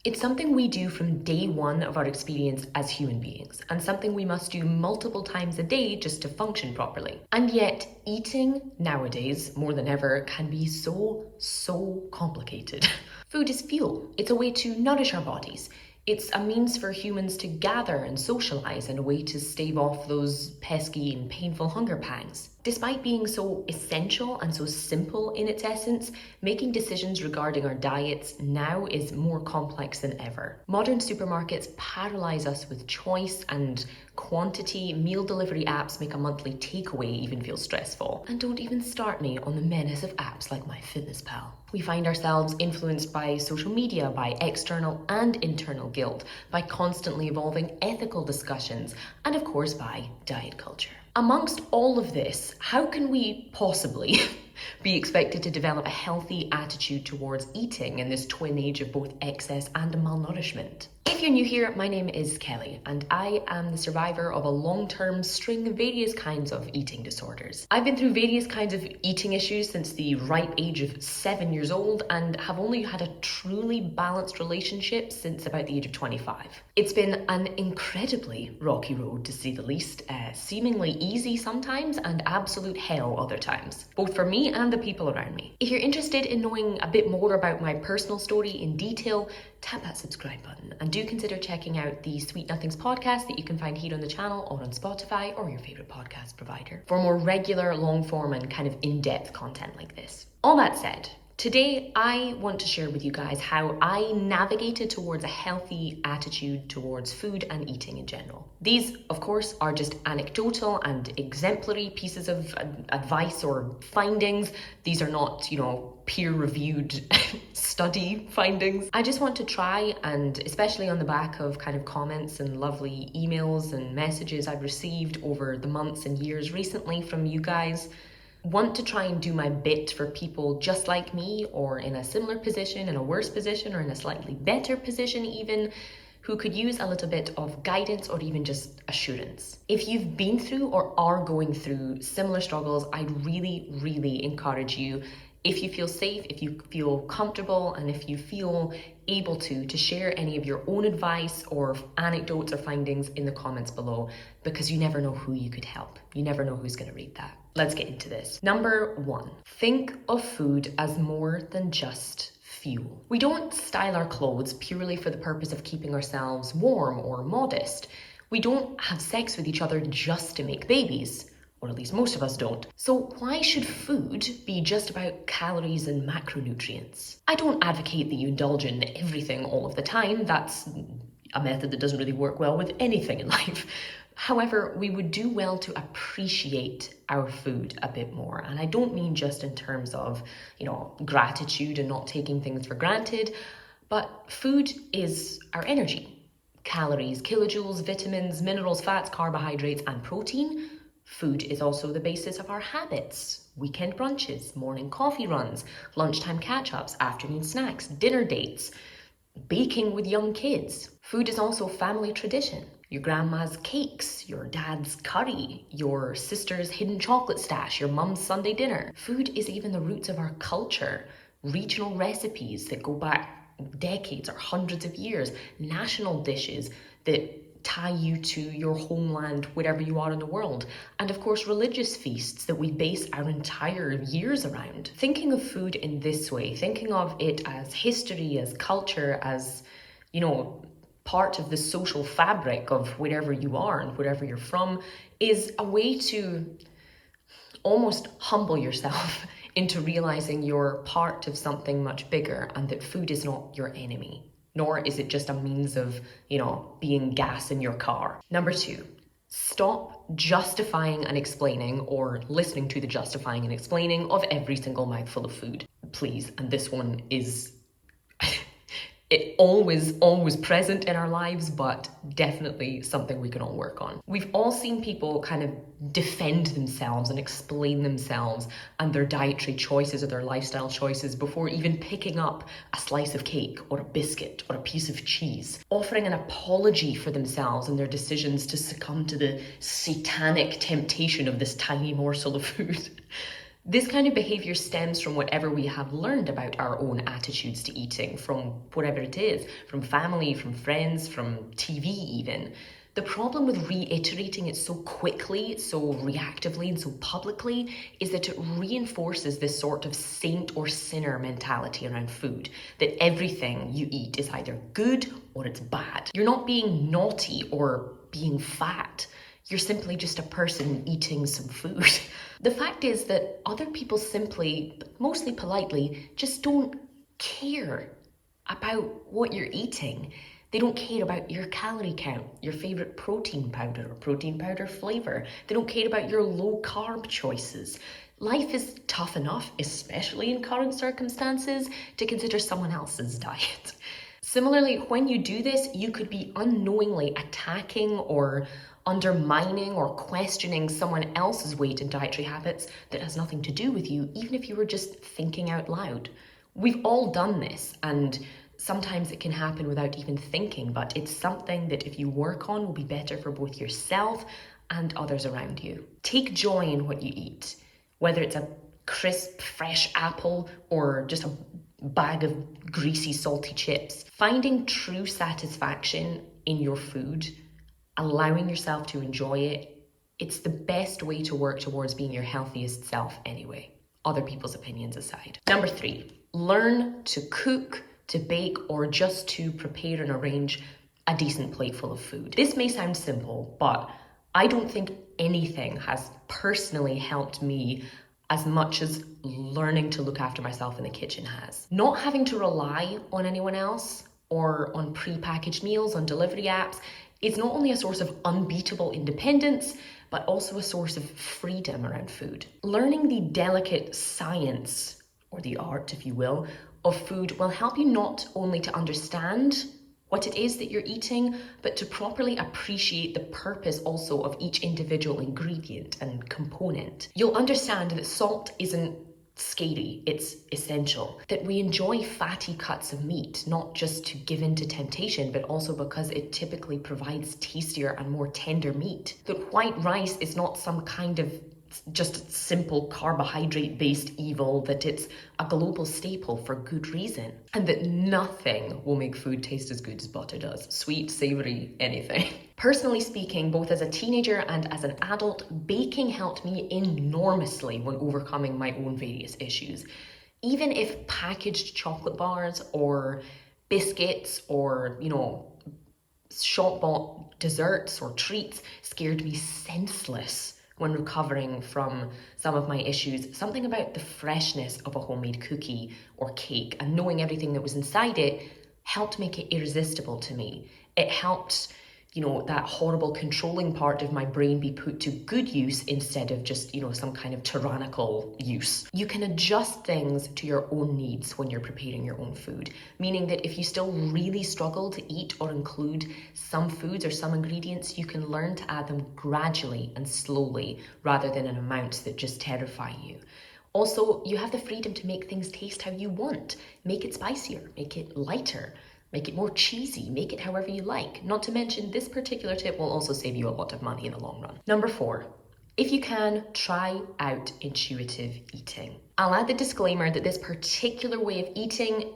It's something we do from day one of our experience as human beings, and something we must do multiple times a day just to function properly. And yet, eating nowadays, more than ever, can be so complicated. Food is fuel. It's a way to nourish our bodies. It's a means for humans to gather and socialise, and a way to stave off those pesky and painful hunger pangs. Despite being so essential and so simple in its essence, making decisions regarding our diets now is more complex than ever. Modern supermarkets paralyse us with choice and quantity. Meal delivery apps make a monthly takeaway even feel stressful. And don't even start me on the menace of apps like MyFitnessPal. We find ourselves influenced by social media, by external and internal guilt, by constantly evolving ethical discussions, and of course by diet culture. Amongst all of this, how can we possibly be expected to develop a healthy attitude towards eating in this twin age of both excess and malnourishment? If you're new here, my name is Kelly, and I am the survivor of a long-term string of various kinds of eating disorders. I've been through various kinds of eating issues since the ripe age of 7 years old, and have only had a truly balanced relationship since about the age of 25. It's been an incredibly rocky road, to say the least, seemingly easy sometimes and absolute hell other times, both for me and the people around me. If you're interested in knowing a bit more about my personal story in detail, tap that subscribe button, and do consider checking out the Sweet Nothings podcast that you can find here on the channel or on Spotify or your favourite podcast provider for more regular, long form and kind of in-depth content like this. All that said, today I want to share with you guys how I navigated towards a healthy attitude towards food and eating in general. These, of course, are just anecdotal and exemplary pieces of advice or findings. These are not, peer-reviewed study findings. I just want to try, and especially on the back of kind of comments and lovely emails and messages I've received over the months and years recently from you guys, want to try and do my bit for people just like me, or in a similar position, in a worse position, or in a slightly better position even, who could use a little bit of guidance or even just assurance. If you've been through or are going through similar struggles, I'd really encourage you, if you feel safe, if you feel comfortable, and if you feel able to share any of your own advice or anecdotes or findings in the comments below, because you never know who you could help. You never know who's going to read that. Let's get into this. Number 1, think of food as more than just fuel. We don't style our clothes purely for the purpose of keeping ourselves warm or modest. We don't have sex with each other just to make babies. Or at least most of us don't. So why should food be just about calories and macronutrients? I don't advocate that you indulge in everything all of the time. That's a method that doesn't really work well with anything in life. However, we would do well to appreciate our food a bit more. And I don't mean just in terms of, gratitude and not taking things for granted, but food is our energy. Calories, kilojoules, vitamins, minerals, fats, carbohydrates, and protein. Food is also the basis of our habits. Weekend brunches, morning coffee runs, lunchtime catch-ups, afternoon snacks, dinner dates, baking with young kids. Food is also family tradition. Your grandma's cakes, your dad's curry, your sister's hidden chocolate stash, your mum's Sunday dinner. Food is even the roots of our culture. Regional recipes that go back decades or hundreds of years. National dishes that tie you to your homeland wherever you are in the world, and of course religious feasts that we base our entire years around. Thinking of food in this way, thinking of it as history, as culture, as part of the social fabric of wherever you are and wherever you're from, is a way to almost humble yourself into realizing you're part of something much bigger, and that food is not your enemy. Nor is it just a means of, being gas in your car. Number 2, stop justifying and explaining, or listening to the justifying and explaining of every single mouthful of food. Please, and this one is it always present in our lives, but definitely something we can all work on. We've all seen people kind of defend themselves and explain themselves and their dietary choices or their lifestyle choices before even picking up a slice of cake or a biscuit or a piece of cheese, offering an apology for themselves and their decisions to succumb to the satanic temptation of this tiny morsel of food. This kind of behavior stems from whatever we have learned about our own attitudes to eating, from whatever it is, from family, from friends, from TV even. The problem with reiterating it so quickly, so reactively, and so publicly is that it reinforces this sort of saint or sinner mentality around food, that everything you eat is either good or it's bad. You're not being naughty or being fat. You're simply just a person eating some food. The fact is that other people simply, mostly politely, just don't care about what you're eating. They don't care about your calorie count, your favourite protein powder or protein powder flavour. They don't care about your low carb choices. Life is tough enough, especially in current circumstances, to consider someone else's diet. Similarly, when you do this, you could be unknowingly attacking or undermining or questioning someone else's weight and dietary habits that has nothing to do with you, even if you were just thinking out loud. We've all done this, and sometimes it can happen without even thinking, but it's something that if you work on will be better for both yourself and others around you. Take joy in what you eat, whether it's a crisp, fresh apple or just a bag of greasy, salty chips. Finding true satisfaction in your food, allowing yourself to enjoy it, it's the best way to work towards being your healthiest self anyway, other people's opinions aside. Number 3, learn to cook, to bake, or just to prepare and arrange a decent plateful of food. This may sound simple, but I don't think anything has personally helped me as much as learning to look after myself in the kitchen has. Not having to rely on anyone else or on pre-packaged meals on delivery apps is not only a source of unbeatable independence, but also a source of freedom around food. Learning the delicate science, or the art, if you will, of food will help you not only to understand what it is that you're eating, but to properly appreciate the purpose also of each individual ingredient and component. You'll understand that salt isn't scary, it's essential. That we enjoy fatty cuts of meat, not just to give in to temptation, but also because it typically provides tastier and more tender meat. That white rice is not some kind of just simple carbohydrate-based evil, that it's a global staple for good reason, and that nothing will make food taste as good as butter does. Sweet, savory, anything. Personally speaking, both as a teenager and as an adult, baking helped me enormously when overcoming my own various issues. Even if packaged chocolate bars or biscuits or, shop-bought desserts or treats scared me senseless when recovering from some of my issues, something about the freshness of a homemade cookie or cake and knowing everything that was inside it helped make it irresistible to me. It helped, that horrible controlling part of my brain be put to good use instead of just, some kind of tyrannical use. You can adjust things to your own needs when you're preparing your own food, meaning that if you still really struggle to eat or include some foods or some ingredients, you can learn to add them gradually and slowly rather than in amounts that just terrify you. Also, you have the freedom to make things taste how you want. Make it spicier, make it lighter, make it more cheesy, make it however you like. Not to mention, this particular tip will also save you a lot of money in the long run. Number 4, if you can, try out intuitive eating. I'll add the disclaimer that this particular way of eating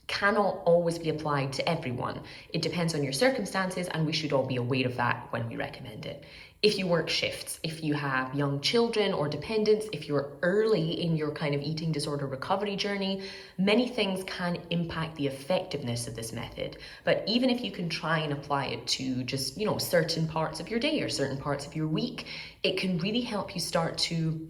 cannot always be applied to everyone. It depends on your circumstances, and we should all be aware of that when we recommend it. If you work shifts, if you have young children or dependents, if you're early in your kind of eating disorder recovery journey, many things can impact the effectiveness of this method. But even if you can try and apply it to just, certain parts of your day or certain parts of your week, it can really help you start to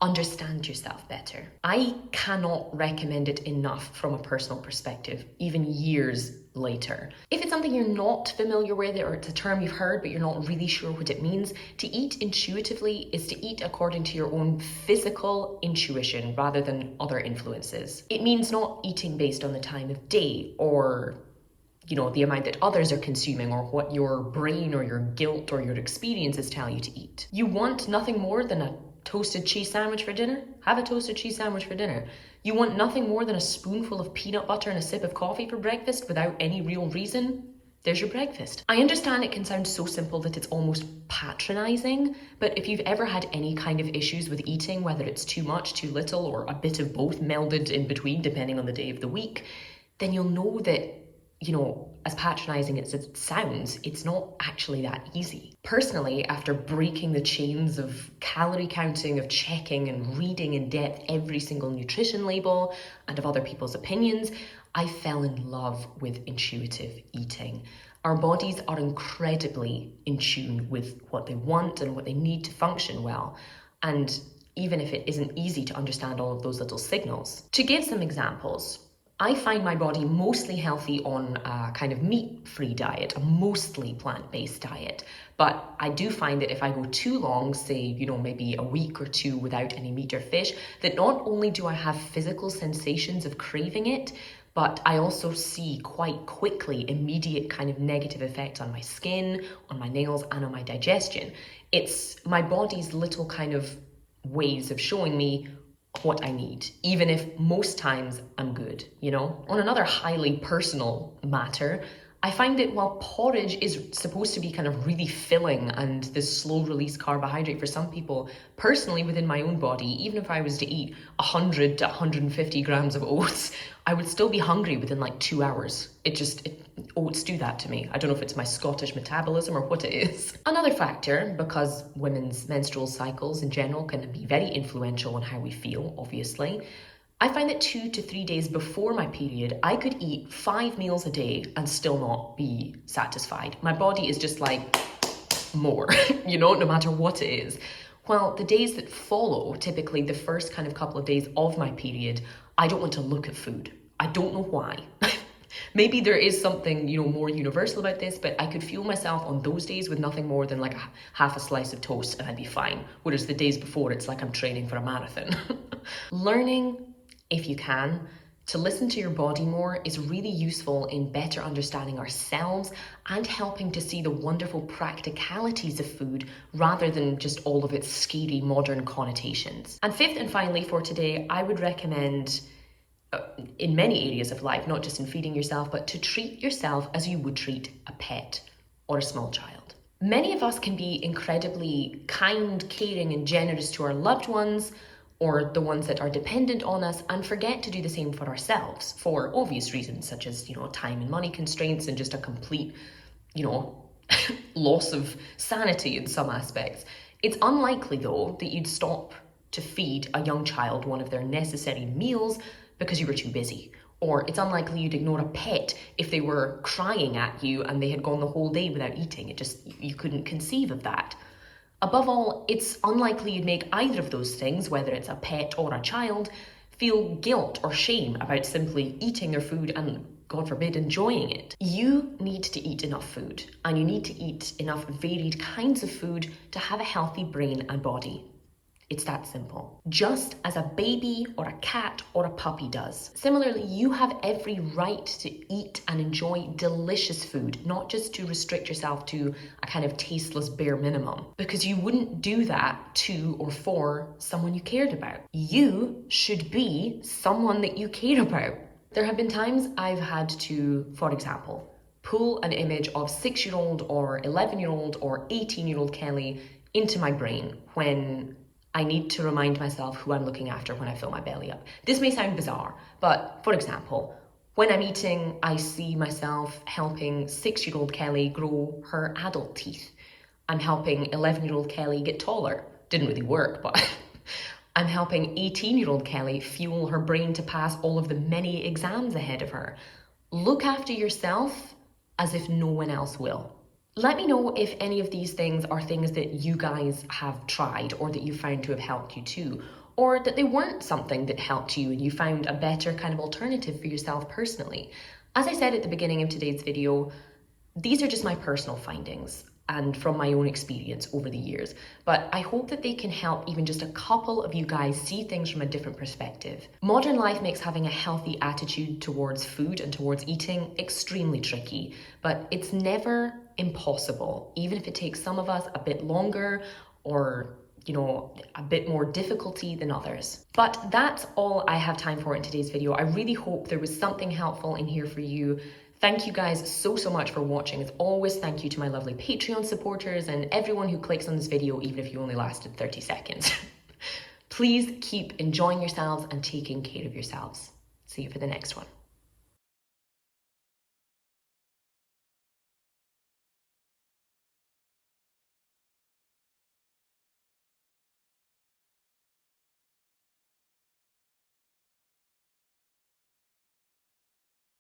understand yourself better. I cannot recommend it enough from a personal perspective, even years later. If it's something you're not familiar with, or it's a term you've heard but you're not really sure what it means, to eat intuitively is to eat according to your own physical intuition rather than other influences. It means not eating based on the time of day or the amount that others are consuming or what your brain or your guilt or your experiences tell you to eat. You want nothing more than a toasted cheese sandwich for dinner? Have a toasted cheese sandwich for dinner. You want nothing more than a spoonful of peanut butter and a sip of coffee for breakfast without any real reason? there's your breakfast. I understand it can sound so simple that it's almost patronizing, but if you've ever had any kind of issues with eating, whether it's too much, too little, or a bit of both melded in between, depending on the day of the week, then you'll know that, as patronizing as it sounds, it's not actually that easy. Personally, after breaking the chains of calorie counting, of checking and reading in depth every single nutrition label and of other people's opinions, I fell in love with intuitive eating. Our bodies are incredibly in tune with what they want and what they need to function well. And even if it isn't easy to understand all of those little signals. To give some examples, I find my body mostly healthy on a kind of meat-free diet, a mostly plant-based diet. But I do find that if I go too long, say, maybe a week or two without any meat or fish, that not only do I have physical sensations of craving it, but I also see quite quickly immediate kind of negative effects on my skin, on my nails, and on my digestion. It's my body's little kind of ways of showing me what I need, even if most times I'm good, On another highly personal matter, I find that while porridge is supposed to be kind of really filling and this slow release carbohydrate for some people, personally within my own body, even if I was to eat 100 to 150 grams of oats, I would still be hungry within like 2 hours. Oats do that to me. I don't know if it's my Scottish metabolism or what it is. Another factor, because women's menstrual cycles in general can be very influential on how we feel, obviously, I find that 2 to 3 days before my period, I could eat 5 meals a day and still not be satisfied. My body is just like, more, no matter what it is. While the days that follow, typically the first kind of couple of days of my period, I don't want to look at food. I don't know why. Maybe there is something, more universal about this, but I could fuel myself on those days with nothing more than like half a slice of toast and I'd be fine. Whereas the days before, it's like I'm training for a marathon. Learning, if you can, to listen to your body more is really useful in better understanding ourselves and helping to see the wonderful practicalities of food rather than just all of its scary modern connotations. And fifth and finally for today, I would recommend in many areas of life, not just in feeding yourself, but to treat yourself as you would treat a pet or a small child. Many of us can be incredibly kind, caring, and generous to our loved ones or the ones that are dependent on us and forget to do the same for ourselves for obvious reasons, such as, time and money constraints and just a complete, loss of sanity in some aspects. It's unlikely, though, that you'd stop to feed a young child one of their necessary meals because you were too busy. Or it's unlikely you'd ignore a pet if they were crying at you and they had gone the whole day without eating. You couldn't conceive of that. Above all, it's unlikely you'd make either of those things, whether it's a pet or a child, feel guilt or shame about simply eating their food and, God forbid, enjoying it. You need to eat enough food, and you need to eat enough varied kinds of food to have a healthy brain and body. It's that simple. Just as a baby or a cat or a puppy does. Similarly, you have every right to eat and enjoy delicious food, not just to restrict yourself to a kind of tasteless bare minimum, because you wouldn't do that to or for someone you cared about. You should be someone that you care about. There have been times I've had to, for example, pull an image of 6-year-old or 11-year-old or 18-year-old Kelly into my brain when I need to remind myself who I'm looking after when I fill my belly up. This may sound bizarre, but for example, when I'm eating, I see myself helping 6-year-old Kelly grow her adult teeth. I'm helping 11-year-old Kelly get taller. Didn't really work, but I'm helping 18-year-old Kelly fuel her brain to pass all of the many exams ahead of her. Look after yourself as if no one else will. Let me know if any of these things are things that you guys have tried or that you found to have helped you too, or that they weren't something that helped you and you found a better kind of alternative for yourself personally. As I said at the beginning of today's video, these are just my personal findings and from my own experience over the years, but I hope that they can help even just a couple of you guys see things from a different perspective. Modern life makes having a healthy attitude towards food and towards eating extremely tricky, but it's never impossible, even if it takes some of us a bit longer or a bit more difficulty than others. But that's all I have time for in today's video. I really hope there was something helpful in here for you. Thank you guys so much for watching. As always, thank you to my lovely Patreon supporters and everyone who clicks on this video, even if you only lasted 30 seconds. Please keep enjoying yourselves and taking care of yourselves. See you for the next one.